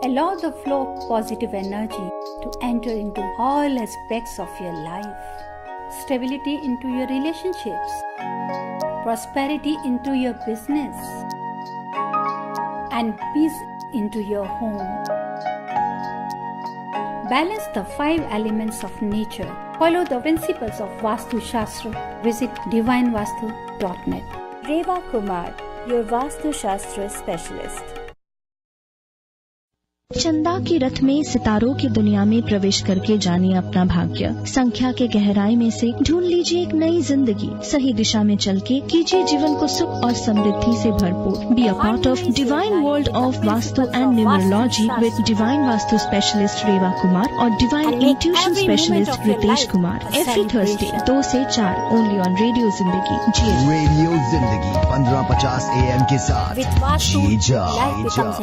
Allow the flow of positive energy to enter into all aspects of your life. Stability into your relationships. Prosperity into your business. And peace into your home. Balance the 5 elements of nature. Follow the principles of Vastu Shastra. Visit divinevastu.net. Reva Kumar, your Vastu Shastra specialist. चंदा की रथ में सितारों की दुनिया में प्रवेश करके जानिए अपना भाग्य। संख्या के गहराई में से ढूंढ लीजिए एक नई जिंदगी। सही दिशा में चल के कीजिए जीवन को सुख और समृद्धि से भरपूर। Be a part of divine world of vastu and numerology with divine vastu specialist Reva Kumar और divine intuition specialist Ritesh Kumar. Every Thursday 2 से 4 only on radio Zindagi. Radio Zindagi 1550 AM के साथ।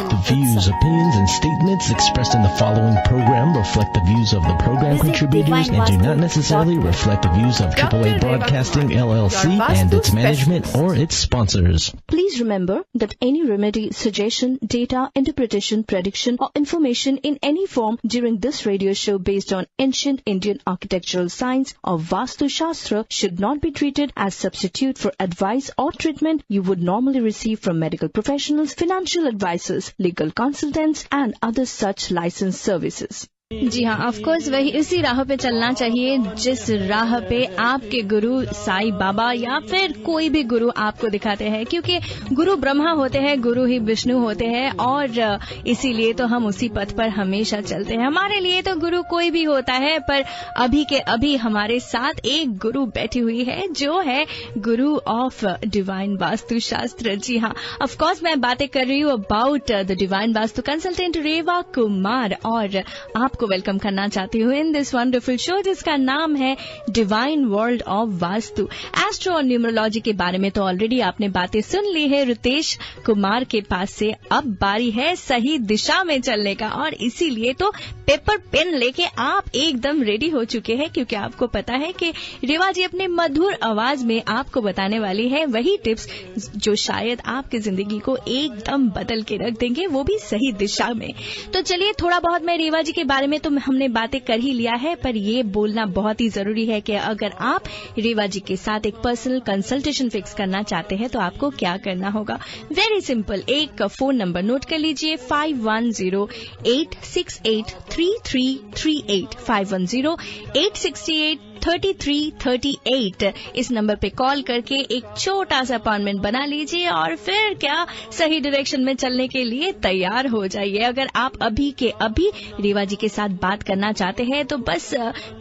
The views, opinions and statements expressed in the following program reflect the views of the program contributors and do not necessarily reflect the views of AAA Broadcasting LLC and its management or its sponsors. Please remember that any remedy, suggestion, data, interpretation, prediction or information in any form during this radio show based on ancient Indian architectural science or Vastu Shastra should not be treated as substitute for advice or treatment you would normally receive from medical professionals, financial advisors, legal consultants and other such licensed services. जी हाँ, of course वही उसी राह पे चलना चाहिए जिस राह पे आपके गुरु साईं बाबा या फिर कोई भी गुरु आपको दिखाते हैं, क्योंकि गुरु ब्रह्मा होते हैं, गुरु ही विष्णु होते हैं और इसीलिए तो हम उसी पथ पर हमेशा चलते हैं। हमारे लिए तो गुरु कोई भी होता है, पर अभी के अभी हमारे साथ एक गुरु बैठी हुई है जो है गुरु ऑफ डिवाइन वास्तु शास्त्र। जी हाँ, ऑफ कोर्स मैं बातें कर रही हूँ about the divine vastu consultant Reva Kumar और आप को वेलकम करना चाहती हूँ इन दिस वंडरफुल शो जिसका नाम है divine world of vastu. Astro और न्यूमरोलॉजी के बारे में तो ऑलरेडी आपने बातें सुन ली है रितेश कुमार के पास से। अब बारी है सही दिशा में चलने का और इसीलिए तो पेपर पेन लेके आप एकदम रेडी हो चुके हैं, क्योंकि आपको पता है कि रेवा जी अपने मधुर आवाज में आपको बताने वाली है वही टिप्स जो शायद आपकी जिंदगी को एकदम बदल के रख देंगे, वो भी सही दिशा में। तो चलिए, थोड़ा बहुत मैं रेवा जी के बारे में तो हमने बातें कर ही लिया है, पर ये बोलना बहुत ही जरूरी है कि अगर आप रेवा जी के साथ एक पर्सनल कंसल्टेशन फिक्स करना चाहते हैं तो आपको क्या करना होगा। वेरी सिंपल, एक फोन नंबर नोट कर लीजिए 5108683338 5108683338। इस नंबर पे कॉल करके एक छोटा सा अपॉइंटमेंट बना लीजिए और फिर क्या सही डायरेक्शन में चलने के लिए तैयार हो जाइए। अगर आप अभी के अभी रेवा जी के साथ बात करना चाहते हैं तो बस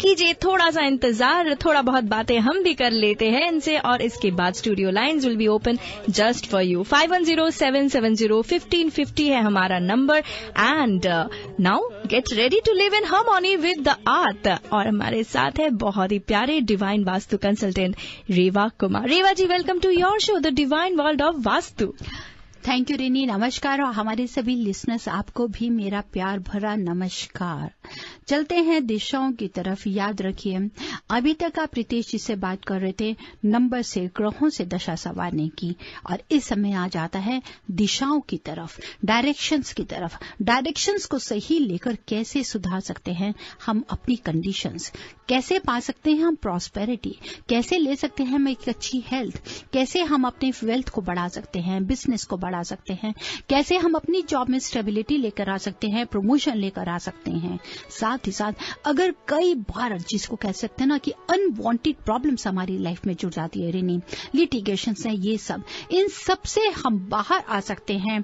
कीजिए थोड़ा सा इंतजार, थोड़ा बहुत बातें हम भी कर लेते हैं इनसे और इसके बाद studio lines will be open just for you. 5107701550 है हमारा number and now get ready to live in harmony with the earth. और हमारे साथ है बहुत ही प्यारे divine vastu consultant Reva Kumar. Reva ji, welcome to your show the divine world of vastu. Thank you Renee, नमस्कार। और हमारे सभी लिसनर्स, आपको भी मेरा प्यार भरा नमस्कार। चलते हैं दिशाओं की तरफ। याद रखिए, अभी तक आप रितेश जी से बात कर रहे थे नंबर से, ग्रहों से दशा संवारने की, और इस समय आ जाता है दिशाओं की तरफ, डायरेक्शंस की तरफ। डायरेक्शंस को सही लेकर कैसे सुधार सकते हैं हम अपनी कंडीशंस, कैसे पा सकते हैं हम प्रॉस्पेरिटी, कैसे ले सकते हैं हम एक अच्छी हेल्थ, कैसे हम अपने वेल्थ को बढ़ा सकते हैं, बिजनेस को बढ़ा सकते हैं, कैसे हम अपनी जॉब में स्टेबिलिटी लेकर आ सकते हैं, प्रमोशन लेकर आ सकते हैं। साथ ही साथ अगर कई बार जिसको कह सकते हैं ना कि अनवांटेड प्रॉब्लम्स हमारी लाइफ में जुड़ जाती है रेनी, लिटिगेशंस है, ये सब, इन सब से हम बाहर आ सकते हैं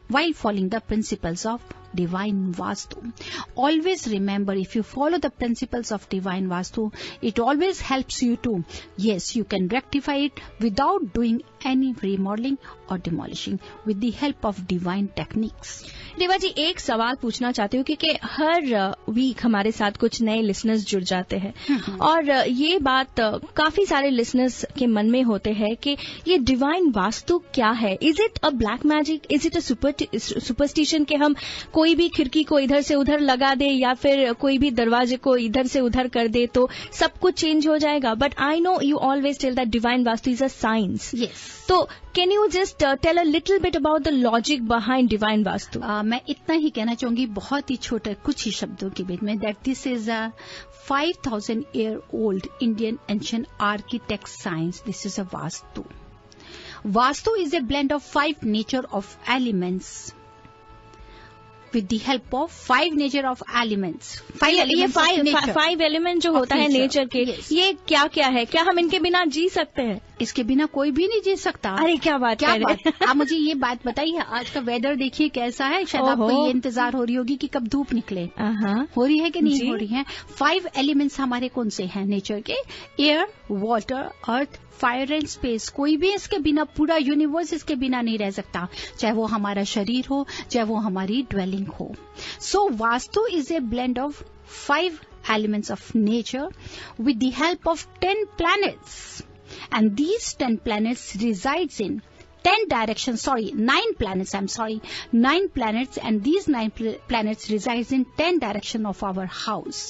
while following the principles of divine vastu. Always remember, if you follow the principles of divine vastu, it always helps you to, yes, you can rectify it without doing any remodeling or demolishing with the help of divine techniques. रेवा जी, एक सवाल पूछना चाहती हूँ क्योंकि हर week हमारे साथ कुछ नए लिसनर्स जुड़ जाते हैं और ये बात काफी सारे लिसनर्स के मन में होते हैं कि ये डिवाइन वास्तु क्या है। Is it a black magic, is it a superstition के हम कोई कोई भी खिड़की को इधर से उधर लगा दे या फिर कोई भी दरवाजे को इधर से उधर कर दे तो सब कुछ चेंज हो जाएगा. But I know you always tell that divine vastu is a science. तो can you just tell a little bit about the logic behind divine vastu? मैं इतना ही कहना चाहूंगी बहुत ही छोटे कुछ ही शब्दों के बीच में, that this is a 5000 year old Indian ancient architect science. This is a Vastu. Vastu is a blend of 5 nature of elements. With the help of 5 nature of elements. 5 elements of nature. 5 element जो होता है nature के, ये क्या क्या है? क्या हम इनके बिना जी सकते हैं? इसके बिना कोई भी नहीं जी सकता. अरे क्या बात आप मुझे ये बात बताइए, आज का वेदर देखिए कैसा है. शायद आपको ये इंतजार हो रही होगी कि कब धूप निकले. हो रही है कि नहीं हो रही है? 5 एलिमेंट्स हमारे कौन से हैं नेचर के? Air, water, earth, fire and space. कोई भी इसके बिना, पूरा यूनिवर्स इसके बिना नहीं रह सकता, चाहे वो हमारा शरीर हो, चाहे वो हमारी ड्वेलिंग हो. So vastu is a blend of 5 elements of nature with the help of 10 planets. And these 10 planets resides in 9 planets, 9 planets, and these 9 planets resides in 10 direction of our house.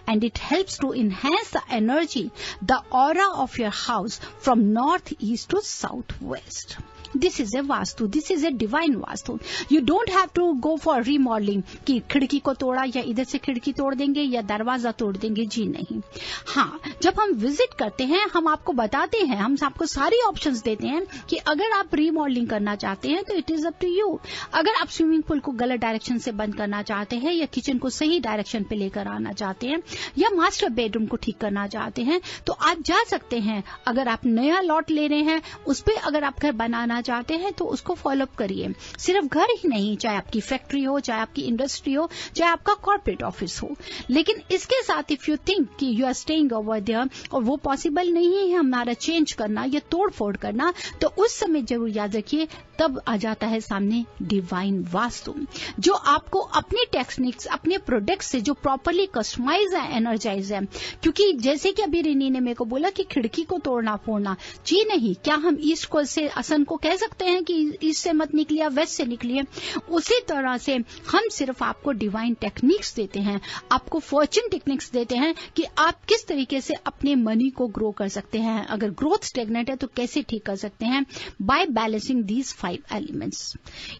And it helps to enhance the energy, the aura of your house from northeast to southwest. This is a Vastu. This is a divine Vastu. You don't have to go for remodeling कि खिड़की को तोड़ा या इधर से खिड़की तोड़ देंगे या दरवाजा तोड़ देंगे. जी नहीं. हाँ, जब हम विजिट करते हैं हम आपको बताते हैं, हम आपको सारी ऑप्शंस देते हैं कि अगर आप रीमॉडलिंग करना चाहते हैं तो it is up to you. अगर आप स्विमिंग पूल को गलत डायरेक्शन से बंद करना चाहते हैं या किचन को सही डायरेक्शन पे लेकर आना चाहते हैं या मास्टर बेडरूम को ठीक करना चाहते हैं तो आप जा सकते हैं. अगर आप नया लॉट ले रहे हैं उस पर अगर आप घर बनाना चाहते हैं तो उसको फॉलो अप करिए. सिर्फ घर ही नहीं, चाहे आपकी फैक्ट्री हो, चाहे आपकी इंडस्ट्री हो, चाहे आपका कॉर्पोरेट ऑफिस हो. लेकिन इसके साथ इफ यू थिंक कि you are staying over there और वो पॉसिबल नहीं है हमारा चेंज करना या तोड़ फोड़ करना, तो उस समय जरूर याद रखिए तब आ जाता है सामने डिवाइन वास्तु, जो आपको अपनी टेक्निक्स, अपने प्रोडक्ट से जो प्रॉपरली कस्टमाइज है, एनर्जाइज है. क्योंकि जैसे कि अभी रिनी ने मेरे को बोला कि खिड़की को तोड़ना फोड़ना, जी नहीं. क्या हम ईस्ट को से असन को कह सकते हैं कि ईस्ट से मत निकलिए, वेस्ट से निकलिए? उसी तरह से हम सिर्फ आपको डिवाइन टेक्निक्स देते हैं, आपको फॉर्च्यून टेक्निक्स देते हैं कि आप किस तरीके से अपने मनी को ग्रो कर सकते हैं. अगर ग्रोथ स्टेगनेट है तो कैसे ठीक कर सकते हैं? By balancing these 5 elements.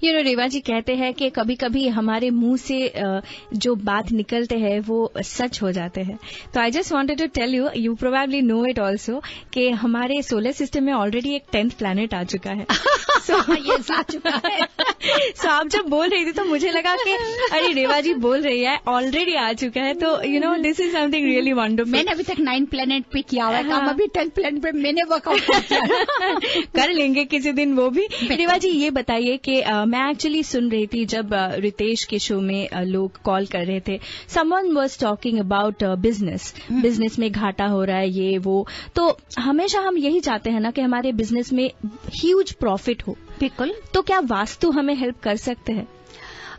You know, Reva ji कहते हैं कि कभी कभी हमारे मुंह से जो बात निकलते हैं वो सच हो जाते हैं. तो I just wanted to tell you, you probably know it also, कि हमारे सोलर सिस्टम में ऑलरेडी एक 10th प्लैनेट आ चुका है. ये आ चुका है. So, आप जब बोल रही थी तो मुझे लगा कि अरे रेवा जी बोल रही है ऑलरेडी आ चुका है. तो you know, this is something really wonderful. मैंने अभी तक 9 प्लेनेट पे किया हुआ है काम. अभी 10th प्लेनेट पे मैंने वर्कआउट किया. कर लेंगे किसी दिन वो भी. रेवा जी ये बताइए कि मैं एक्चुअली सुन रही थी जब रितेश के शो में लोग कॉल कर रहे थे, someone was talking about business में घाटा हो रहा है, ये वो. तो हमेशा हम यही चाहते हैं ना कि हमारे बिजनेस में ह्यूज प्रॉफिट हो. बिल्कुल. तो क्या वास्तु हमें हेल्प कर सकते हैं?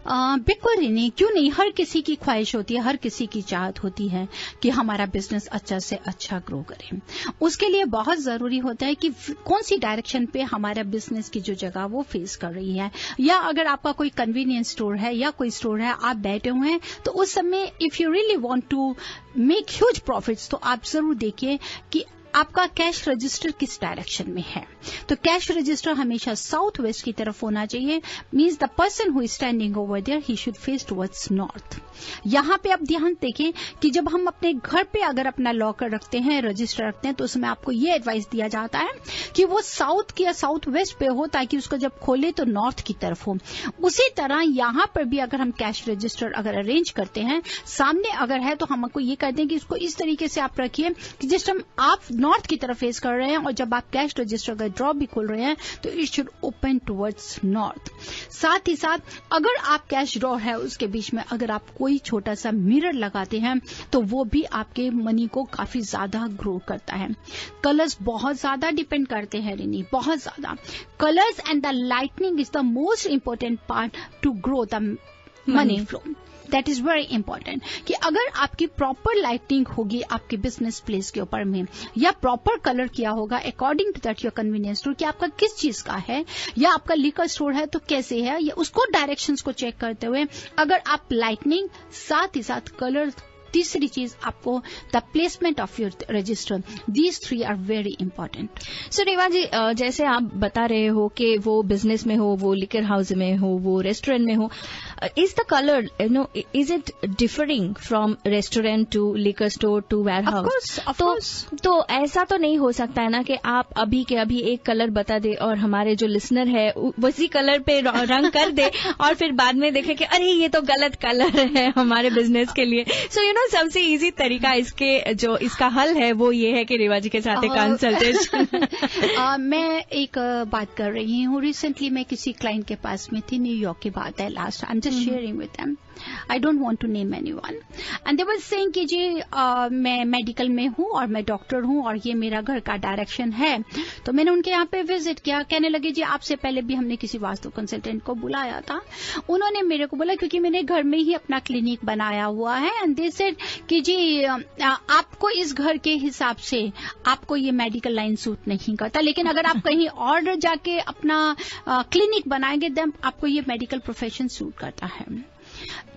बिल्कुल नहीं, क्यों नहीं. हर किसी की ख्वाहिश होती है, हर किसी की चाहत होती है कि हमारा बिजनेस अच्छा से अच्छा ग्रो करे. उसके लिए बहुत जरूरी होता है कि कौन सी डायरेक्शन पे हमारा बिजनेस की जो जगह वो फेस कर रही है. या अगर आपका कोई कन्वीनियंस स्टोर है या कोई स्टोर है, आप बैठे हुए हैं, तो उस समय if you really want to make huge profits तो आप जरूर देखिए कि आपका कैश रजिस्टर किस डायरेक्शन में है. तो कैश रजिस्टर हमेशा साउथ वेस्ट की तरफ होना चाहिए. Means the person who is standing over there he should face towards north. यहाँ पे आप ध्यान देखें कि जब हम अपने घर पे अगर अपना लॉकर रखते हैं, रजिस्टर रखते हैं, तो उसमें आपको ये एडवाइस दिया जाता है कि वो साउथ की या साउथ वेस्ट पे हो ताकि उसको जब खोले तो नॉर्थ की तरफ हो. उसी तरह यहाँ पर भी अगर हम कैश रजिस्टर अगर अरेंज करते हैं, सामने अगर है तो हमको ये कहते हैं कि इसको इस तरीके से आप रखिए कि जिस टाइम आप नॉर्थ की तरफ फेस कर रहे हैं और जब आप कैश रजिस्टर का ड्रॉप भी खोल रहे हैं तो it should open towards north. साथ ही साथ अगर आप कैश ड्रॉ है उसके बीच में अगर आप कोई छोटा सा मिरर लगाते हैं तो वो भी आपके मनी को काफी ज्यादा ग्रो करता है. कलर्स बहुत ज्यादा डिपेंड करते हैं रिनी, बहुत ज्यादा. Colours and the lightning is the most important part two grow the money flow. That is very important कि अगर आपकी प्रॉपर लाइटिंग होगी आपके बिजनेस प्लेस के ऊपर में, या प्रॉपर कलर किया होगा according to that your convenience store कि आपका किस चीज का है, या आपका लिकर स्टोर है तो कैसे है, या उसको डायरेक्शंस को चेक करते हुए अगर आप लाइटनिंग साथ ही साथ कलर, तीसरी चीज आपको the placement of your register, these 3 are very important. So Reva ji, जैसे आप बता रहे हो कि वो बिजनेस में हो, वो लिकर हाउस में हो, वो रेस्टोरेंट में हो, is the colour is it differing from restaurant to liquor store to warehouse? तो ऐसा तो नहीं हो सकता है ना कि आप अभी के अभी एक कलर बता दे और हमारे जो लिसनर है उसी कलर पे रंग कर दे और फिर बाद में देखे कि अरे ये तो गलत कलर है हमारे बिजनेस के लिए। सो सबसे इजी तरीका इसका हल है वो ये है कि रेवा जी के साथ एक कंसल्टेशन। मैं एक बात कर रही हूँ, रिसेंटली मैं किसी क्लाइंट के पास में थी, न्यूयॉर्क की बात है last, I am just sharing with them, I don't want to name anyone, and they were saying कि जी मैं मेडिकल में हूँ और मैं डॉक्टर हूँ और ये मेरा घर का डायरेक्शन है। तो मैंने उनके यहाँ पे विजिट किया, कहने लगे जी आपसे पहले भी हमने किसी वास्तु कंसल्टेंट को बुलाया था, उन्होंने मेरे को बोला क्योंकि मैंने घर में ही अपना क्लिनिक बनाया हुआ है, एंड दे सेड कि जी आपको इस घर के हिसाब से आपको ये मेडिकल लाइन सूट नहीं करता, लेकिन अगर आप कहीं और जाके अपना क्लिनिक बनाएंगे देन आपको ये मेडिकल प्रोफेशन सूट करता है।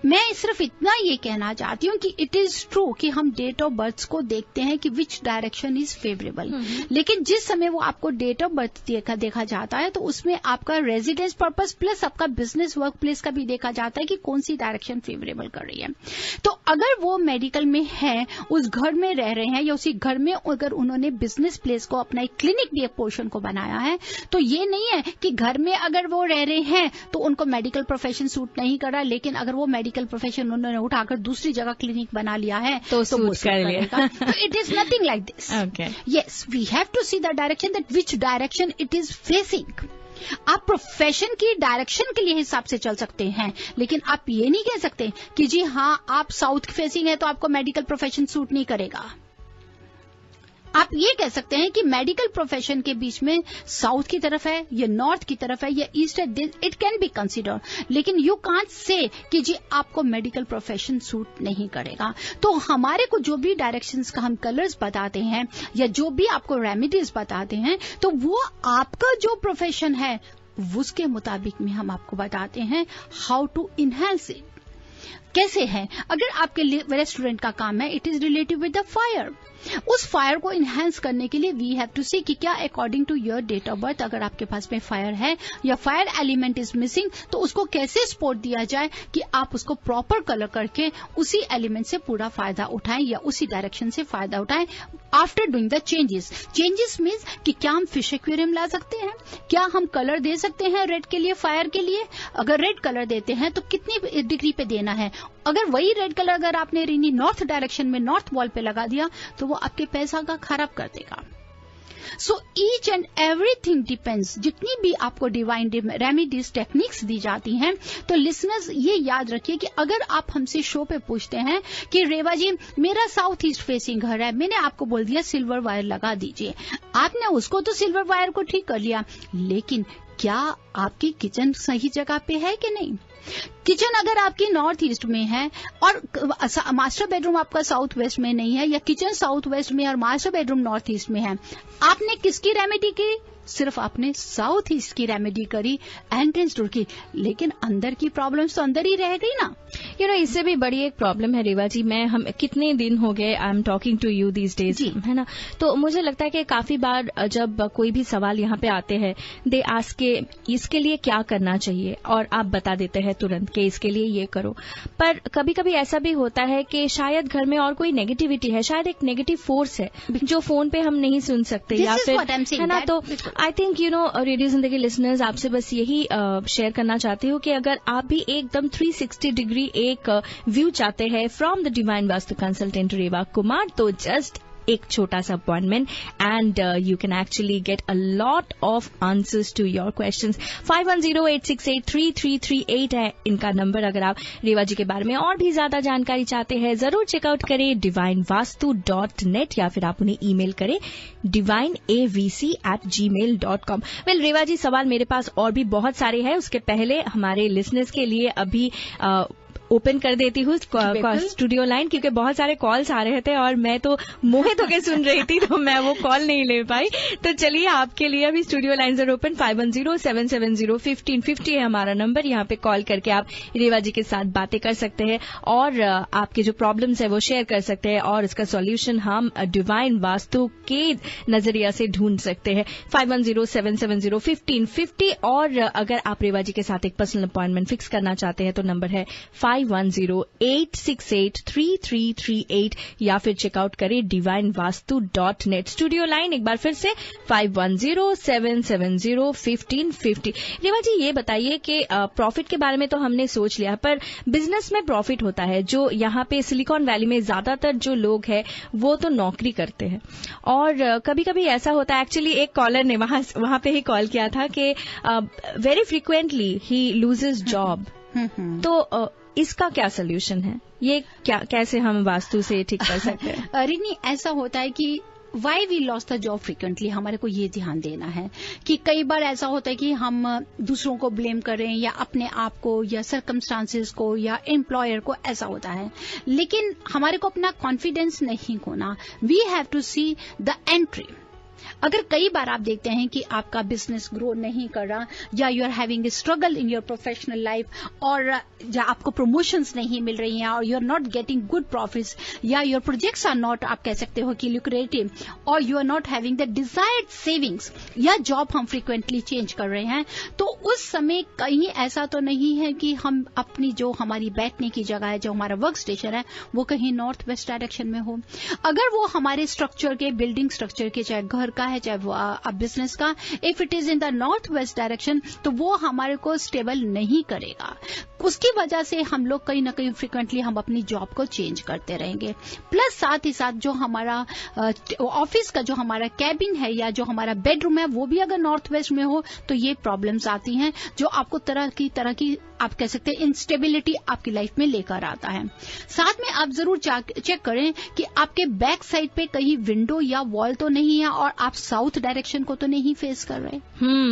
मैं सिर्फ इतना ये कहना चाहती हूँ कि इट इज ट्रू कि हम डेट ऑफ बर्थ को देखते हैं कि विच डायरेक्शन इज फेवरेबल, लेकिन जिस समय वो आपको डेट ऑफ बर्थ देखा जाता है तो उसमें आपका रेजिडेंस पर्पस प्लस आपका बिजनेस वर्क प्लेस का भी देखा जाता है कि कौन सी डायरेक्शन फेवरेबल कर रही है। तो अगर वो मेडिकल में है, उस घर में रह रहे हैं, या उसी घर में अगर उन्होंने बिजनेस प्लेस को अपना एक क्लिनिक भी एक पोर्शन को बनाया है, तो ये नहीं है कि घर में अगर वो रह रहे हैं तो उनको मेडिकल प्रोफेशन सूट नहीं कर रहा, लेकिन अगर वो मेडिकल प्रोफेशन उन्होंने उठाकर दूसरी जगह क्लिनिक बना लिया है तो सूट कर लिया। It is nothing like this. Yes, we have to see the direction that which direction it is facing. आप प्रोफेशन की डायरेक्शन के लिए हिसाब से चल सकते हैं, लेकिन आप ये नहीं कह सकते कि जी हाँ आप साउथ फेसिंग है तो आपको मेडिकल प्रोफेशन सूट नहीं करेगा। आप ये कह सकते हैं कि मेडिकल प्रोफेशन के बीच में साउथ की तरफ है या नॉर्थ की तरफ है या ईस्ट है, इट कैन बी कंसिडर, लेकिन यू कांट से कि जी आपको मेडिकल प्रोफेशन सूट नहीं करेगा। तो हमारे को जो भी डायरेक्शंस का हम कलर्स बताते हैं या जो भी आपको रेमेडीज बताते हैं, तो वो आपका जो प्रोफेशन है उसके मुताबिक में हम आपको बताते हैं हाउ टू इनहेंस इट। कैसे है, अगर आपके रेस्टोरेंट का काम है, it is related with the fire, उस फायर को इनहेंस करने के लिए वी हैव टू सी कि क्या according to your date of birth अगर आपके पास में फायर है या फायर एलिमेंट इज मिसिंग, तो उसको कैसे सपोर्ट दिया जाए कि आप उसको प्रॉपर कलर करके उसी एलिमेंट से पूरा फायदा उठाएं या उसी डायरेक्शन से फायदा उठाएं after doing the changes. Changes means कि क्या हम फिश एक्वेरियम ला सकते हैं, क्या हम कलर दे सकते हैं रेड के लिए, फायर के लिए, अगर रेड कलर देते हैं तो कितनी डिग्री पे देना है, अगर वही रेड कलर अगर आपने रीनी नॉर्थ डायरेक्शन में नॉर्थ वॉल पे लगा दिया तो वो आपके पैसा का खराब कर देगा। So each and everything depends. जितनी भी आपको डिवाइन रेमेडीज टेक्निक्स दी जाती हैं, तो लिसनर्स ये याद रखिए कि अगर आप हमसे शो पे पूछते हैं कि रेवा जी मेरा साउथ ईस्ट फेसिंग घर है, मैंने आपको बोल दिया सिल्वर वायर लगा दीजिए, आपने उसको तो सिल्वर वायर को ठीक कर लिया, लेकिन क्या आपकी किचन सही जगह पे है कि नहीं? किचन अगर आपकी नॉर्थ ईस्ट में है और मास्टर बेडरूम आपका साउथ वेस्ट में नहीं है, या किचन साउथ वेस्ट में और मास्टर बेडरूम नॉर्थ ईस्ट में है, आपने किसकी रेमेडी की? सिर्फ आपने साउथ ईस्ट की रेमेडी करी, एंट्रेंस डोर की, लेकिन अंदर की प्रॉब्लम्स तो अंदर ही रह गई ना। इससे भी बड़ी एक प्रॉब्लम है रेवा जी, हम कितने दिन हो गए I am talking to you these days, है ना, तो मुझे लगता है कि काफी बार जब कोई भी सवाल यहाँ पे आते हैं, दे आस्क के इसके लिए क्या करना चाहिए, और आप बता देते हैं तुरंत कि इसके लिए ये करो, पर कभी कभी ऐसा भी होता है कि शायद घर में और कोई नेगेटिविटी है, शायद एक नेगेटिव फोर्स है जो फोन पे हम नहीं सुन सकते, या फिर है ना। तो आई थिंक रेडियो जिंदगी लिसनर्स आपसे बस यही शेयर करना चाहती हूँ कि अगर आप भी एकदम 360 डिग्री एक व्यू चाहते हैं from the divine vastu consultant Reva Kumar, तो जस्ट एक छोटा सा appointment and you can actually get a lot of answers to your questions. 5108683338 है इनका नंबर। अगर आप रेवा जी के बारे में और भी ज्यादा जानकारी चाहते हैं जरूर चेकआउट करें divinevastu.net या फिर आप उन्हें ईमेल करें divineavc@gmail.com। वेल रेवा जी, सवाल मेरे पास और भी बहुत सारे हैं, उसके पहले हमारे लिसनर्स के लिए अभी ओपन कर देती हूँ स्टूडियो लाइन, क्योंकि बहुत सारे कॉल्स आ रहे थे और मैं तो मोहित होकर सुन रही थी तो मैं वो कॉल नहीं ले पाई। तो चलिए आपके लिए अभी स्टूडियो लाइन जर ओपन। 5107701550 है हमारा नंबर। यहाँ पे कॉल करके आप रेवा जी के साथ बातें कर सकते हैं और आपके जो प्रॉब्लम्स है वो शेयर कर सकते हैं और इसका सॉल्यूशन हम डिवाइन वास्तु के नजरिया से ढूंढ सकते हैं। 5107701550। और अगर आप रेवा जी के साथ एक पर्सनल अपॉइंटमेंट फिक्स करना चाहते हैं तो नंबर है 5108683338 या फिर चेकआउट करें divinevastu.net। स्टूडियो लाइन एक बार फिर से 5107701550। रेवा जी, ये बताइए कि प्रॉफिट के बारे में तो हमने सोच लिया, पर बिजनेस में प्रॉफिट होता है जो यहाँ पे सिलिकॉन वैली में ज्यादातर जो लोग हैं वो तो नौकरी करते हैं और कभी कभी ऐसा होता है। एक्चुअली एक कॉलर ने वहां पे ही कॉल किया था कि वेरी फ्रिक्वेंटली ही लूजेस जॉब। तो इसका क्या सोल्यूशन है? ये कैसे हम वास्तु से ठीक कर सकते हैं? रिनी, ऐसा होता है कि why we lost the job frequently, हमारे को ये ध्यान देना है कि कई बार ऐसा होता है कि हम दूसरों को ब्लेम करें या अपने आप को या सर्कमस्टांसेस को या एम्प्लॉयर को, ऐसा होता है। लेकिन हमारे को अपना कॉन्फिडेंस नहीं खोना। We have to see the entry. अगर कई बार आप देखते हैं कि आपका बिजनेस ग्रो नहीं कर रहा या you are having a struggle in your professional life और आपको प्रमोशंस नहीं मिल रही हैं और you are not getting good profits या योर प्रोजेक्ट्स आर नॉट, आप कह सकते हो कि ल्यूक्रेटिव, और you are not having the desired savings या जॉब हम फ्रीक्वेंटली चेंज कर रहे हैं, तो उस समय कहीं ऐसा तो नहीं है कि हम अपनी जो हमारी बैठने की जगह है, जो हमारा वर्क स्टेशन है, वो कहीं नॉर्थ वेस्ट डायरेक्शन में हो। अगर वो हमारे स्ट्रक्चर के, बिल्डिंग स्ट्रक्चर के, चाहे घर का है चाहे वो बिजनेस का, if it is in the north west direction, तो वो हमारे को स्टेबल नहीं करेगा। उसकी वजह से हम लोग कहीं ना कहीं फ्रिक्वेंटली हम अपनी जॉब को चेंज करते रहेंगे। प्लस साथ ही साथ जो हमारा ऑफिस का जो हमारा कैबिन है या जो हमारा बेडरूम है वो भी अगर नॉर्थ वेस्ट में हो तो ये प्रॉब्लम्स आती हैं जो आपको तरह की आप कह सकते हैं इंस्टेबिलिटी आपकी लाइफ में लेकर आता है। साथ में आप जरूर चेक करें कि आपके बैक साइड पे कहीं विंडो या वॉल तो नहीं है और आप साउथ डायरेक्शन को तो नहीं फेस कर रहे।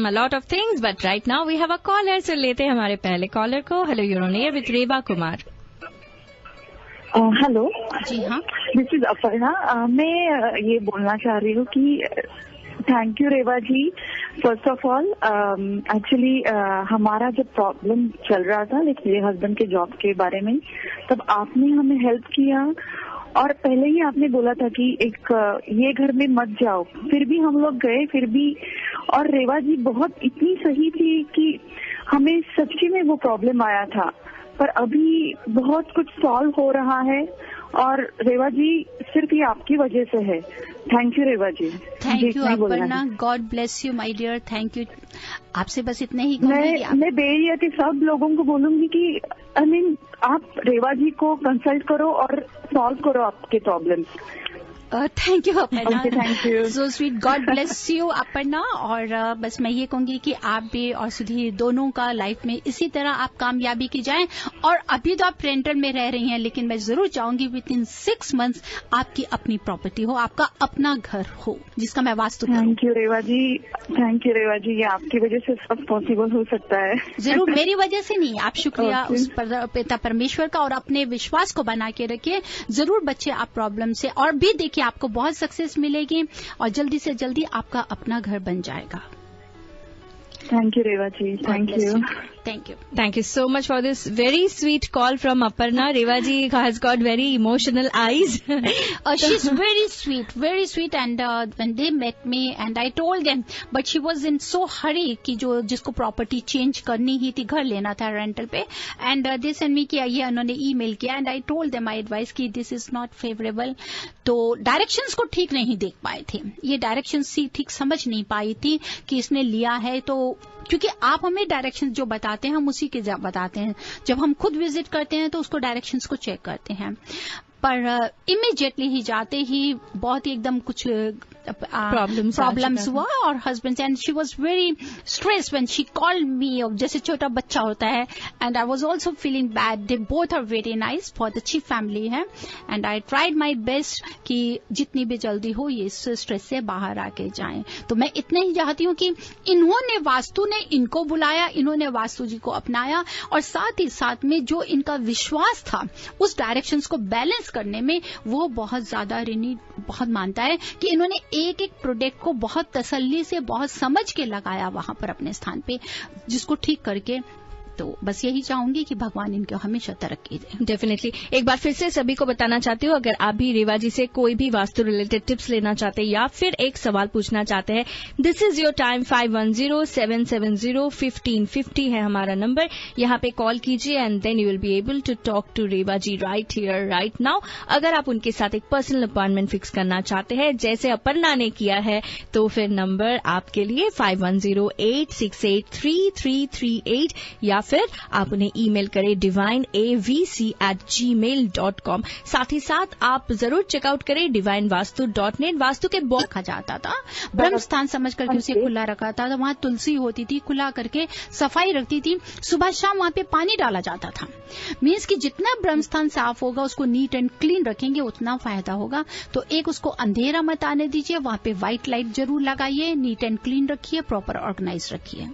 A lot of things, but right now we have a caller, so लेते हैं हमारे पहले कॉलर को। Hello, you are on air with Reva Kumar. Hello ji हाँ, दिस इज अपर्णा। मैं ये बोलना चाह रही हूँ कि thank you Reva ji. First of all actually हमारा जब प्रॉब्लम चल रहा था मेरे हस्बैंड के जॉब के बारे में, तब आपने हमें हेल्प किया और पहले ही आपने बोला था कि ये घर में मत जाओ, फिर भी हम लोग गए, फिर भी। और रेवा जी बहुत इतनी सही थी कि हमें सच्ची में वो प्रॉब्लम आया था, पर अभी बहुत कुछ सॉल्व हो रहा है और रेवा जी सिर्फ ये आपकी वजह से है। Thank you Reva ji. Thank you Aparna, God bless you my dear, thank you. आपसे बस इतना ही कहूंगी। मैं बे एरिया के सब लोगों को बोलूंगी कि आप रेवा जी को कंसल्ट करो और सॉल्व करो आपके problems. Thank you Aparna, thank you, so sweet, God bless you Aparna. और बस मैं ये कहूंगी कि आप भी और सुधीर दोनों का लाइफ में इसी तरह आप कामयाबी की जाएं। और अभी तो आप रेंटल में रह रही हैं, लेकिन मैं जरूर चाहूंगी विद इन 6 मंथ्स आपकी अपनी प्रॉपर्टी हो, आपका अपना घर हो जिसका मैं वास्तु करूं। Thank you Reva ji, thank you Reva ji. ये आपकी वजह से सब पॉसिबल हो सकता है। जरूर, मेरी वजह से नहीं, आप शुक्रिया उस पिता परमेश्वर का और अपने विश्वास को बना के रखिए। जरूर बच्चे आप प्रॉब्लम से, और भी देखिए आपको बहुत सक्सेस मिलेगी और जल्दी से जल्दी आपका अपना घर बन जाएगा। Thank you Reva ji, thank you. Thank you. Thank you so much for this very sweet call from Aparna. Reva ji has got very emotional eyes. She's very sweet. And when they met me and I told them, but she was in so hurry कि जिसको property change करनी ही थी, घर लेना था rental पे, and they send me किया, ये उन्होंने ईमेल किया and I told them my advice कि दिस इज नॉट फेवरेबल। तो डायरेक्शंस को ठीक नहीं देख पाए थे, ये डायरेक्शंस ठीक समझ नहीं पाई थी कि इसने लिया है, तो क्योंकि आप हमें डायरेक्शंस जो बताते हैं हम उसी के बताते हैं। जब हम खुद विजिट करते हैं तो उसको डायरेक्शंस को चेक करते हैं। पर इमीडिएटली ही जाते ही बहुत ही एकदम कुछ प्रॉब्लम्स हुआ और husband and she was very stress when she called me, जैसे छोटा बच्चा होता है, and I was also feeling bad. They both are very nice, बहुत अच्छी फैमिली है, and I tried my best कि जितनी भी जल्दी हो ये इस स्ट्रेस से बाहर आके जाएं. तो मैं इतना ही चाहती हूँ कि इन्होंने वास्तु ने इनको बुलाया, इन्होंने वास्तु जी को अपनाया, और साथ ही साथ में जो इनका विश्वास था उस डायरेक्शंस को बैलेंस करने में वो बहुत ज्यादा रिनी बहुत मानता है कि इन्होंने एक एक प्रोडक्ट को बहुत तसल्ली से बहुत समझ के लगाया वहां पर अपने स्थान पे, जिसको ठीक करके. तो बस यही चाहूंगी कि भगवान इनको हमेशा तरक्की दे. डेफिनेटली. एक बार फिर से सभी को बताना चाहती हूँ, अगर आप भी रेवा जी से कोई भी वास्तु रिलेटेड टिप्स लेना चाहते हैं या फिर एक सवाल पूछना चाहते हैं, दिस इज योर टाइम. 5107701550 है हमारा नंबर. यहाँ पे कॉल कीजिए and then you will be able to talk to Reva ji right here right now. अगर आप उनके साथ एक पर्सनल अपॉइंटमेंट फिक्स करना चाहते हैं जैसे अपर्णा ने किया है, तो फिर नंबर आपके लिए 5108683338 या फिर आप उन्हें ईमेल करें divineavc@gmail.com. साथ ही साथ आप जरूर चेकआउट करें divinevastu.net. वास्तु के बहुत रखा जाता था, ब्रह्म स्थान समझ करके उसे खुला रखा था. तो वहां तुलसी होती थी, खुला करके सफाई रखती थी, सुबह शाम वहां पे पानी डाला जाता था. मीन्स कि जितना ब्रह्म स्थान साफ होगा उसको नीट एंड क्लीन रखेंगे उतना फायदा होगा. तो एक उसको अंधेरा मत आने दीजिए, वहां पे व्हाइट लाइट जरूर लगाइए, नीट एंड क्लीन रखिए, प्रॉपर ऑर्गेनाइज रखिए.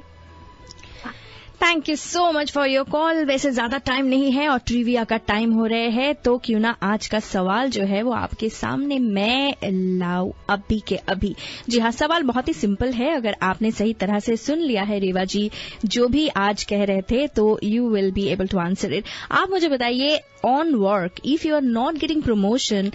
Thank you so much for your call. वैसे ज्यादा टाइम नहीं है और ट्रिविया का टाइम हो रहे हैं, तो क्यों ना आज का सवाल जो है वो आपके सामने मैं लाऊं अभी के अभी. जी हाँ, सवाल बहुत ही सिंपल है. अगर आपने सही तरह से सुन लिया है रेवा जी जो भी आज कह रहे थे, तो you will be able to answer it. आप मुझे बताइए, on work if you are not getting promotion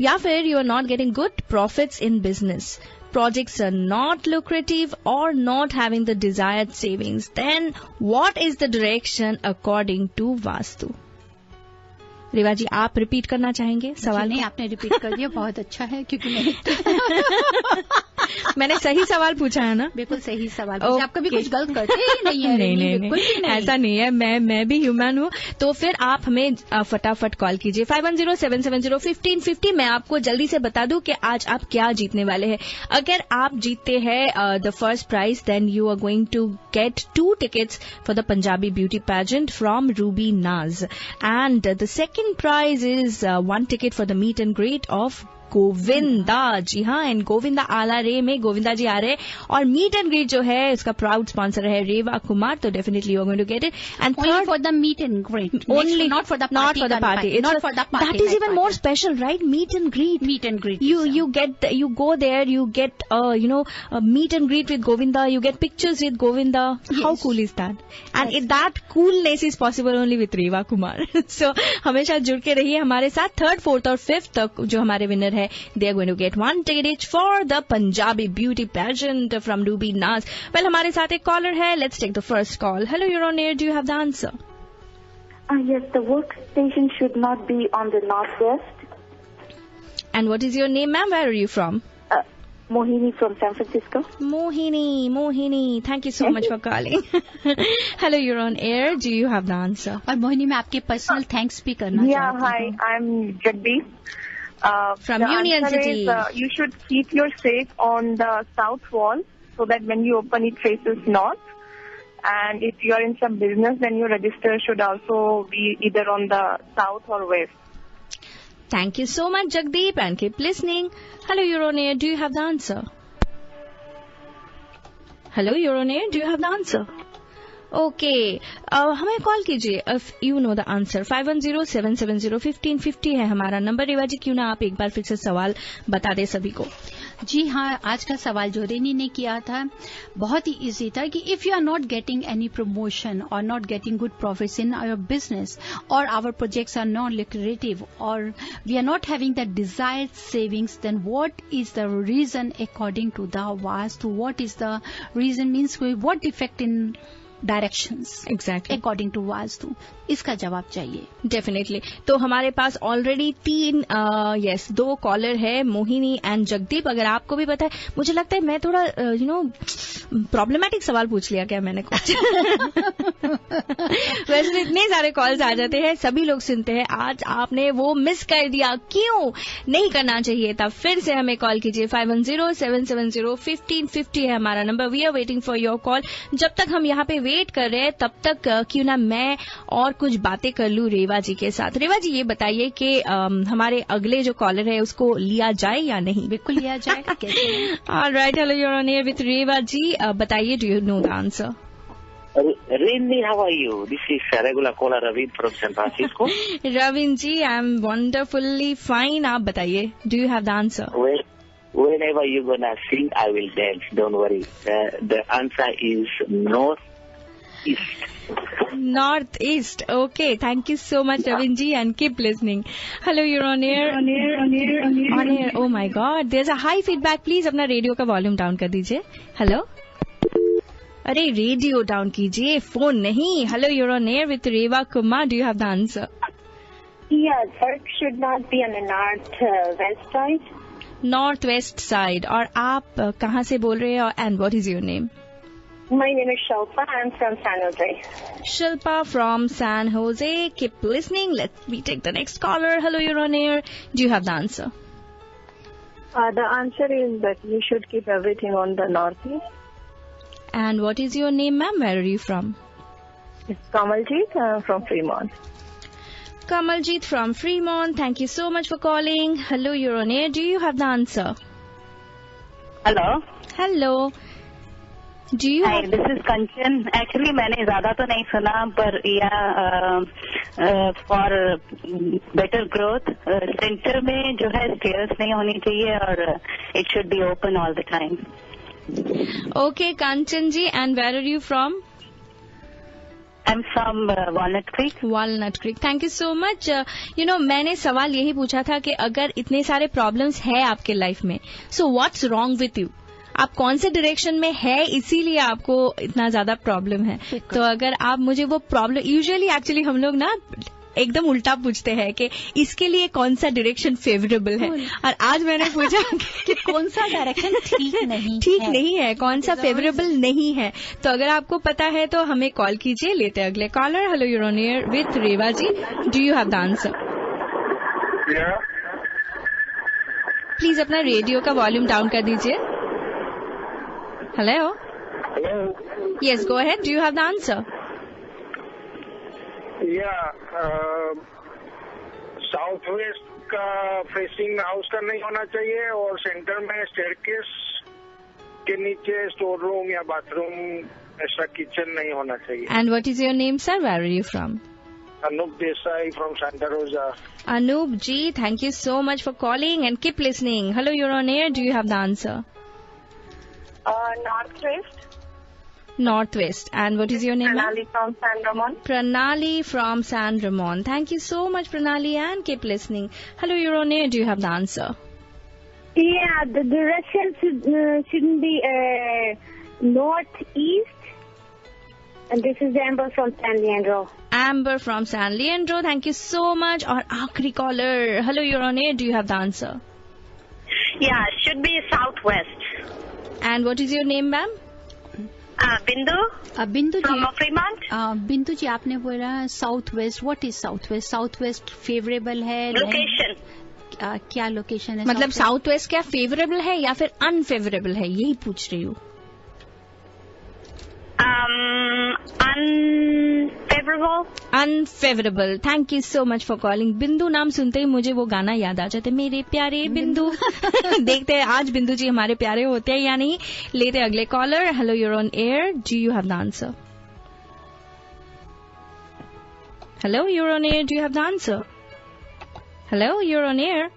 या फिर you are not getting good profits in business, projects are not lucrative or not having the desired savings, then what is the direction according to Vastu? रेवा जी, आप repeat करना चाहेंगे सवाल? नहीं, आपने repeat कर दिया, बहुत अच्छा है, क्योंकि मैंने सही सवाल पूछा है ना? बिल्कुल सही सवाल पूछा. आप कभी कुछ गलत करते ही नहीं है. नहीं, ऐसा नहीं है. मैं भी ह्यूमन हूँ. तो फिर आप हमें फटाफट कॉल कीजिए 5107701550. मैं आपको जल्दी से बता दूं कि आज आप क्या जीतने वाले हैं. अगर आप जीतते हैं the first prize, then you are going to get 2 tickets for the Punjabi beauty pageant from Ruby Naz, and the second prize is 1 ticket for the meet and greet of Govinda. जी हाँ, एंड गोविंदा आला रे में गोविंदा जी आ रहे हैं, और meet and greet जो है उसका प्राउड स्पॉन्सर है रेवा कुमार. तो definitely you are going to get it. And third for the meet and greet, only not for the party. That is even more special, right? Meet and greet. You go there, you get meet and greet with Govinda, you get pictures with Govinda. Yes. How cool is that? And that coolness is possible only with Reva Kumar. So हमेशा जुड़ के रहिए हमारे साथ. 3rd, 4th और 5th तक जो हमारे विनर है, they are going to get 1 ticket each for the Punjabi beauty pageant from Ruby Naz. Well, हमारे साथ एक कॉलर है. Let's take the first call. Hello, you're on air. Do you have the answer? Yes, the workstation should not be on the northwest. And what is your name, ma'am? Where are you from? Mohini from San Francisco. Mohini. Thank you so much for calling. Hello, you're on air. Do you have the answer? और मोहिनी, मैं आपके personal thanks भी करना चाहती हूँ. Yeah, hi. I'm Jagdeep. From Union City. You should keep your safe on the south wall so that when you open it faces north. And if you are in some business, then your register should also be either on the south or west. Thank you so much, Jagdeep, and keep listening. Hello, you're on air. Do you have the answer? Hello, you're on air. Do you have the answer? Okay. हमें call कीजिए if you know the answer. 5107701550 है हमारा number. रेवा जी, क्यों ना आप एक बार फिर से सवाल बता दें सभी को. जी हाँ, आज का सवाल जो रेनी ने किया था बहुत ही इजी था कि if you are not getting any promotion और not getting good profits in our business और our projects are not lucrative और we are not having the desired savings, then what is the reason according to the Vastu? What is the reason means what defect in directions exactly according to Vastu? इसका जवाब चाहिए definitely. तो हमारे पास already 2 collar है, Mohini and Jagdeep. अगर आपको भी पता है, मुझे लगता है मैं थोड़ा प्रॉब्लमेटिक सवाल पूछ लिया क्या मैंने कुछ वैसे इतने सारे कॉल्स आ जाते हैं, सभी लोग सुनते हैं, आज आपने वो मिस कर दिया, क्यों नहीं करना चाहिए था। फिर से हमें कॉल कीजिए, 5107701550 है हमारा नंबर। We are waiting for your call. जब तक हम यहाँ पे वेट कर रहे हैं तब तक क्यों ना मैं और कुछ बातें कर लूं रेवा जी के साथ। रेवा जी, ये बताइए कि हमारे अगले जो कॉलर है उसको लिया जाए या नहीं? बिल्कुल लिया जाएगा। कैसे? All right, hello, you are on air with Reva ji. बताइए, do you know the answer? Rindy, how are you? This is regular caller Ravin from San Francisco. Ravin ji, I'm wonderfully fine. आप बताइए, do you have the answer? Whenever you're gonna sing, I will dance. Don't worry. The answer is northeast. Northeast. Okay, thank you so much, Ravin ji, and keep listening. Hello, you're on air. On air. Oh my God, there's a high feedback. Please अपना radio का volume down कर दीजिए. Hello, अरे radio down कीजिए, phone नहीं. Hello, you're on air with Reva Kumar. Do you have the answer? Yeah, Earth should not be on the north-west side. Northwest side. और आप कहाँ से बोल रहे हो? And what is your name? My name is Shilpa. I'm from San Jose. Shilpa from San Jose. Keep listening. Let me take the next caller. Hello, you're on air. Do you have the answer? The answer is that you should keep everything on the northeast. And what is your name, ma'am? Where are you from? It's Kamaljeet from Fremont. Kamaljeet from Fremont. Thank you so much for calling. Hello, you're on air. Do you have the answer? Hello. Hello. Do you? Hi, this is Kanchan. Actually, मैंने ज़्यादा तो नहीं सुना, पर for better growth, center में जो है stairs नहीं होनी चाहिए और it should be open all the time. Okay, Kanchan ji, and where are you from? I'm from Walnut Creek. Walnut Creek. Thank you so much. मैंने सवाल यही पूछा था कि अगर इतने सारे प्रॉब्लम्स है आपके लाइफ में, so what's wrong with you? आप कौन से डायरेक्शन में है इसीलिए आपको इतना ज्यादा प्रॉब्लम है? तो अगर आप मुझे वो प्रॉब्लम, यूजुअली एक्चुअली हम लोग ना एकदम उल्टा पूछते हैं कि इसके लिए कौन सा डायरेक्शन फेवरेबल है, और आज मैंने पूछा कि कौन सा डायरेक्शन ठीक नहीं है, कौन सा फेवरेबल नहीं है। तो अगर आपको पता है तो हमें कॉल कीजिए। लेते हैं अगले caller. Hello, you're on air with Reva ji. Do you have the answer? Please अपना रेडियो का वॉल्यूम डाउन कर दीजिए. Hello. Yes, go ahead. Do you have the answer? South west का फेसिंग हाउस का नहीं होना चाहिए और सेंटर में स्टेयरकेस के नीचे स्टोर रूम या बाथरूम, ऐसा किचन नहीं होना चाहिए. And what is your name, sir? Where are you from? Anup Desai from Santa Rosa. Anup ji, thank you so much for calling and keep listening. Hello, you're on air. Do you have the answer? Northwest. Northwest. And what is your name? Pranali from San Ramon. Pranali from San Ramon. Thank you so much, Pranali, and keep listening. Hello, you're on air. Do you have the answer? Yeah, the direction shouldn't be northeast. And this is Amber from San Leandro. Amber from San Leandro. Thank you so much. और आखिरी caller. Hello, you're on air. Do you have the answer? Yeah, should be southwest. And what is your name, ma'am? Bindu. बिंदु जी. From Fremont. बिंदु जी, आपने बोला south west. What is south west? South west favourable है? Location. क्या location है? मतलब south west क्या favourable है या फिर अनफेवरेबल है, यही पूछ रही हूँ. Unfavorable. Thank you so much for calling. बिंदु नाम सुनते ही मुझे वो गाना याद आ जाते, मेरे प्यारे बिंदु. देखते हैं आज बिंदु जी हमारे प्यारे होते हैं या नहीं. लेते अगले caller. Hello, you're on air. Do you have the answer? Hello, you're on air. Do you have the answer? Hello, you're on air.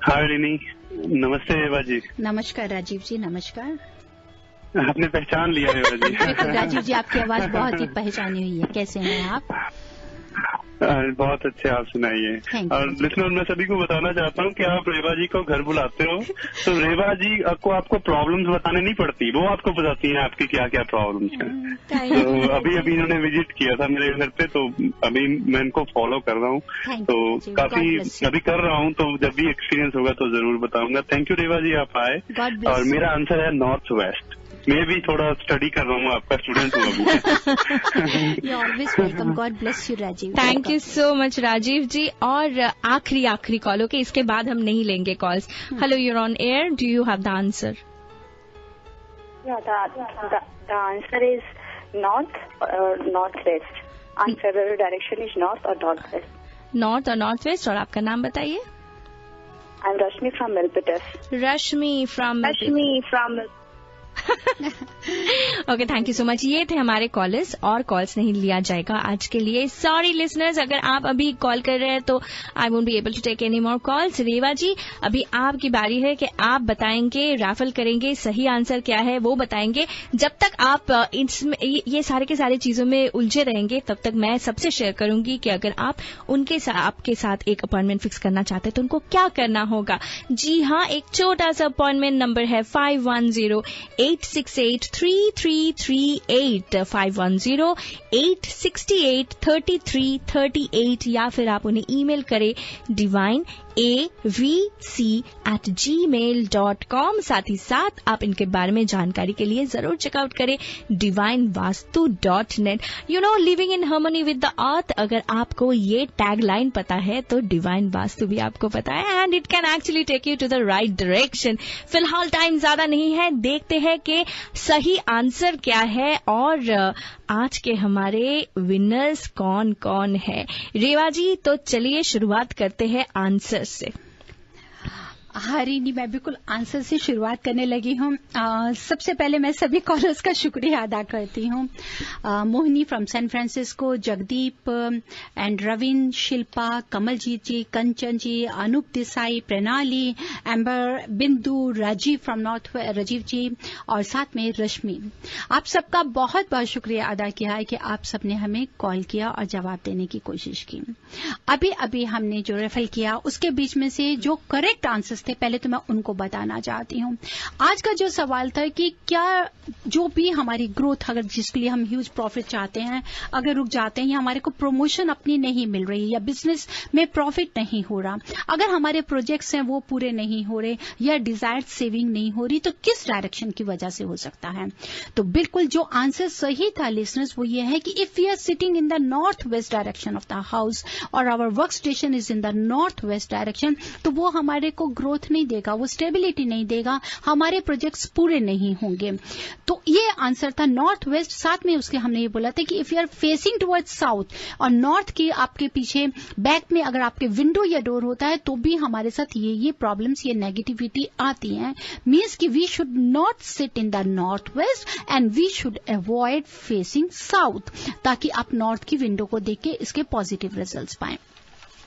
Hi Rini. नमस्ते रेवा जी. नमस्कार राजीव जी. नमस्कार. आपने पहचान लिया है जी. राजीव जी, आपकी आवाज बहुत ही पहचानी हुई है. कैसे हैं आप? बहुत अच्छे आप सुनाइए। और लिसनर मैं सभी को बताना चाहता हूँ कि आप रेवा जी को घर बुलाते हो तो रेवा जी आपको प्रॉब्लम्स बताने नहीं पड़ती, वो आपको बताती हैं आपकी क्या क्या प्रॉब्लम्स हैं। तो अभी इन्होंने विजिट किया था मेरे घर पे, तो अभी मैं इनको फॉलो कर रहा हूँ, तो काफी अभी कर रहा हूँ, तो जब भी एक्सपीरियंस होगा तो जरूर बताऊंगा। थैंक यू रेवा जी, आप आए। और मेरा आंसर है नॉर्थ वेस्ट। मैं भी थोड़ा स्टडी कर रहा हूँ, आपका स्टूडेंट हूँ अभी। You're always welcome. God bless you, Rajiv. Thank you so much Rajiv ji. और आखिरी कॉल, ओके, इसके बाद हम नहीं लेंगे calls. Hello, you're on air, do you have the answer? The answer is north or northwest. Answer direction is north or northwest. North और north west. और आपका नाम बताइए? I'm Rashmi from Milpitas. Rashmi from okay, thank you so much. ये थे हमारे callers, और calls नहीं लिया जाएगा आज के लिए। सॉरी लिसनर्स, अगर आप अभी कॉल कर रहे हैं तो I won't be able to take any more calls. Reva ji, अभी आपकी बारी है कि आप बताएंगे, रैफल करेंगे, सही आंसर क्या है वो बताएंगे। जब तक आप इसमें ये सारे के सारे चीजों में उलझे रहेंगे, तब तक मैं सबसे शेयर करूंगी कि अगर आप आपके साथ एक अपॉइंटमेंट फिक्स करना चाहते हैं तो उनको क्या करना होगा। जी हाँ, एक छोटा सा अपॉइंटमेंट नंबर है 510-868-3338 510-868-3338, या फिर आप उन्हें ईमेल करें divineavc@gmail.com। साथ ही साथ आप इनके बारे में जानकारी के लिए जरूर चेकआउट करें divinevastu.net। You know, living in harmony with the अर्थ। अगर आपको ये टैग लाइन पता है तो डिवाइन वास्तु भी आपको पता है, and it can actually take you to the right direction. फिलहाल टाइम ज्यादा नहीं है, देखते हैं कि सही आंसर क्या है और आज के हमारे विनर्स कौन कौन है। रेवा जी, तो चलिए शुरुआत करते हैं आंसर से। हरिनी, मैं बिल्कुल आंसर से शुरुआत करने लगी हूँ। सबसे पहले मैं सभी कॉलर्स का शुक्रिया अदा करती हूँ। Mohini from San Francisco, Jagdeep and Ravin, Shilpa, Kamaljeet ji, Kanchan ji, Anoop Desai, Pranali, Amber, Bindu, Rajiv from north, Rajiv ji, और साथ में रश्मि। आप सबका बहुत बहुत शुक्रिया अदा किया है कि आप सबने हमें कॉल किया और जवाब देने की कोशिश की। अभी अभी हमने जो रेफर किया उसके बीच में से जो करेक्ट आंसर थे, पहले तो मैं उनको बताना चाहती हूँ। आज का जो सवाल था कि क्या जो भी हमारी ग्रोथ, अगर जिसके लिए हम ह्यूज प्रॉफिट चाहते हैं, अगर रुक जाते हैं या हमारे को प्रमोशन अपनी नहीं मिल रही या बिजनेस में प्रॉफिट नहीं हो रहा, अगर हमारे प्रोजेक्ट्स हैं वो पूरे नहीं हो रहे या डिजायर्ड सेविंग नहीं हो रही, तो किस डायरेक्शन की वजह से हो सकता है? तो बिल्कुल जो आंसर सही था लिसनर्स वो ये है कि if we are sitting in the north west direction of the house और our work station is in the north west direction, तो वो हमारे को ग्रोथ नहीं देगा, वो स्टेबिलिटी नहीं देगा, हमारे प्रोजेक्ट्स पूरे नहीं होंगे। तो ये आंसर था नॉर्थ वेस्ट। साथ में उसके हमने ये बोला था कि if you are facing towards south और नॉर्थ के आपके पीछे बैक में अगर आपके विंडो या डोर होता है तो भी हमारे साथ ये प्रॉब्लम्स, ये नेगेटिविटी आती है। मीन्स कि we should not sit in the north west and we should avoid facing south, ताकि आप नॉर्थ की विंडो को देख के इसके पॉजिटिव रिजल्ट्स पाएं।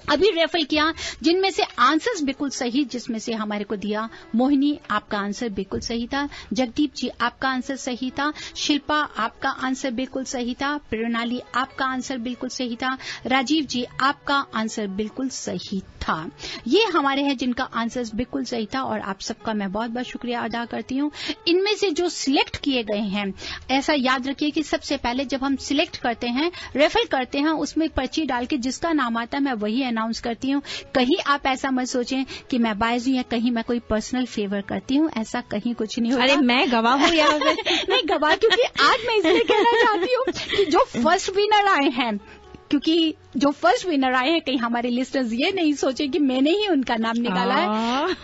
अभी रेफर किया जिनमें से आंसर्स बिल्कुल सही, जिसमें से हमारे को दिया मोहिनी, आपका आंसर बिल्कुल सही था। जगदीप जी, आपका आंसर सही था। शिल्पा, आपका आंसर बिल्कुल सही था। प्रणाली, आपका आंसर बिल्कुल सही था। राजीव जी, आपका आंसर बिल्कुल सही था। ये हमारे हैं जिनका आंसर बिल्कुल सही था और आप सबका मैं बहुत बहुत शुक्रिया अदा करती हूँ। इनमें से जो सिलेक्ट किए गए हैं, ऐसा याद रखिए कि सबसे पहले जब हम सिलेक्ट करते हैं, रेफर करते हैं, उसमें पर्ची डाल के जिसका नाम आता है मैं वही अनाउंस करती हूँ। कहीं आप ऐसा मत सोचें कि मैं बायस हूँ या कहीं मैं कोई पर्सनल फेवर करती हूँ, ऐसा कहीं कुछ नहीं होता। अरे मैं गवाह हूँ यार। नहीं गवाह, क्योंकि आज मैं इसलिए कहना चाहती हूँ कि जो फर्स्ट विनर आए हैं, क्योंकि जो फर्स्ट विनर आए हैं, कहीं हमारे लिस्टर्स ये नहीं सोचे कि मैंने ही उनका नाम निकाला है।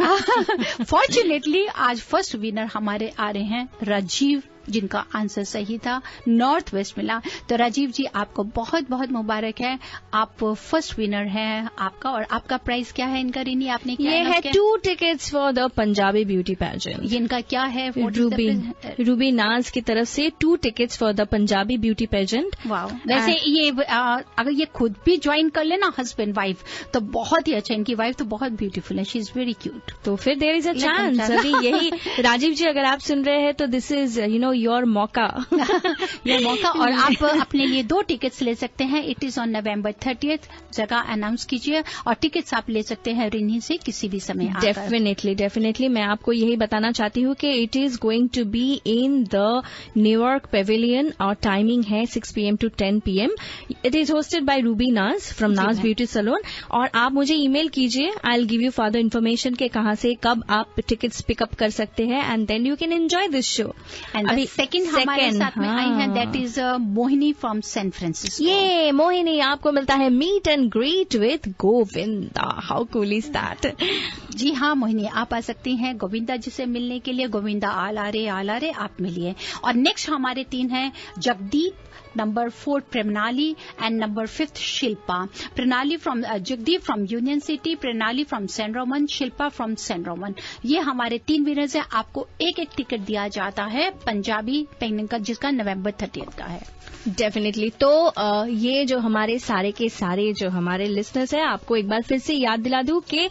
फॉर्चुनेटली आज फर्स्ट विनर हमारे आ रहे हैं राजीव, जिनका आंसर सही था, नॉर्थ वेस्ट मिला। तो राजीव जी, आपको बहुत बहुत मुबारक है, आप फर्स्ट विनर हैं आपका। और आपका प्राइस क्या है इनका, रिनी आपने क्या ये है 2 tickets for the Punjabi beauty pageant. ये इनका क्या है? रूबी नाज की तरफ से 2 tickets for the Punjabi beauty pageant. Wow, वैसे ये अगर ये खुद भी ज्वाइन कर लेना हस्बैंड वाइफ तो बहुत ही अच्छा। इनकी वाइफ तो बहुत ब्यूटीफुल है, शी इज वेरी क्यूट। तो फिर देयर इज अ चांस। अभी यही राजीव जी, अगर आप सुन रहे हैं तो दिस इज योर मौका ये मौका। और आप अपने लिए 2 टिकट्स ले सकते हैं। It is on November 30th। जगह अनाउंस कीजिए और टिकट्स आप ले सकते हैं रिनी से किसी भी समय आकर। डेफिनेटली मैं आपको यही बताना चाहती हूँ कि it is going to be in the New York pavilion और टाइमिंग है 6 PM to 10 PM। It is hosted by Ruby Naaz from Naaz beauty salon. और आप मुझे ईमेल कीजिए, I will give you further information के कहाँ से कब आप टिकट्स पिकअप कर सकते हैं and then you can enjoy this show. And second हमारे साथ में आई हैं, that is Mohini from San Francisco. ये मोहिनी, आपको मिलता है meet and greet with Govinda. How cool is that? जी हाँ मोहिनी, आप आ सकती हैं गोविंदा जी से मिलने के लिए। गोविंदा आलारे आप मिलिए। और नेक्स्ट हमारे 3 हैं, जगदीप, नंबर 4 प्रणाली and number 5 Shilpa. Pranali from Jagdeep from Union City, Pranali from San Ramon, Shilpa from San Ramon. ये हमारे 3 विनर्स हैं। आपको एक टिकट दिया जाता है पंजाबी पेंगलिंग का, जिसका November 30th का है। डेफिनेटली। तो ये जो हमारे सारे के सारे जो हमारे लिसनर्स हैं, आपको एक बार फिर से याद दिला दूं कि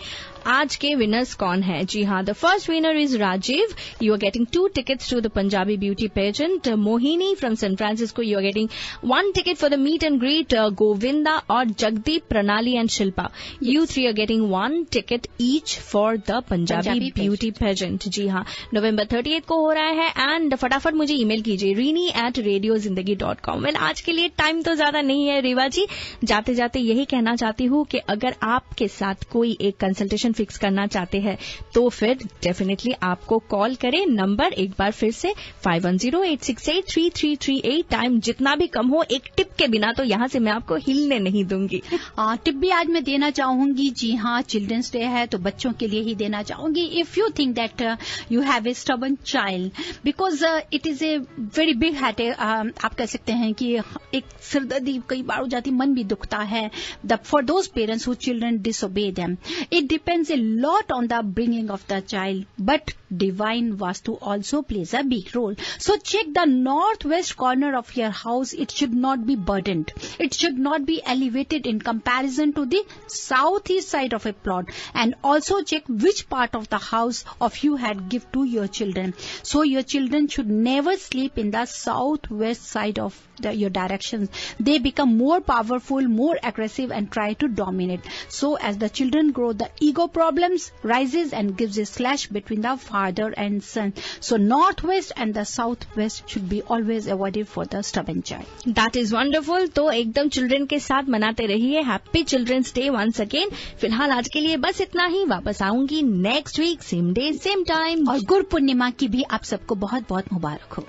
आज के विनर्स कौन है। जी हाँ, the first winner is Rajiv, you are getting 2 tickets to the Punjabi beauty pageant. Mohini from San Francisco, you are getting 1 ticket for the meet and greet. Govinda और Jagdeep, Pranali and Shilpa, you 3 are getting 1 ticket each for the Punjabi beauty pageant. जी हाँ, November 30th को हो रहा है। And फटाफट मुझे email कीजिए rini@radiozindagi.com। आज के लिए टाइम तो ज्यादा नहीं है रेवा जी, जाते जाते यही कहना चाहती हूँ कि अगर आपके साथ कोई एक कंसल्टेशन फिक्स करना चाहते हैं तो फिर डेफिनेटली आपको कॉल करें। नंबर एक बार फिर से 5108683338। टाइम जितना भी कम हो, एक टिप के बिना तो यहाँ से मैं आपको हिलने नहीं दूंगी। टिप भी आज मैं देना चाहूंगी। जी हाँ, चिल्ड्रंस डे है तो बच्चों के लिए ही देना चाहूंगी। If you think that you have a stubborn child, because it is a very big hat, आप कह सकते हैं कि एक सिरदर्दी कई बार हो जाती, मन भी दुखता है। For those parents who children disobey them, it depends a lot on the bringing of the child, but divine vastu also plays a big role. So check the northwest corner of your house. It should not be burdened. It should not be elevated in comparison to the southeast side of a plot. And also check which part of the house of you had give to your children. So your children should never sleep in the southwest side of your directions. They become more powerful, more aggressive and try to dominate. So as the children grow, the ego problems rises and gives a clash between the father and son. So northwest and the southwest should be always avoided for the stubborn child. That is wonderful. तो एकदम children के साथ मनाते रहिए। Happy children's day once again. फिलहाल आज के लिए बस इतना ही। वापस आऊंगी next week, same day same time. और गुरु पूर्णिमा की भी आप सबको बहुत बहुत मुबारक हो।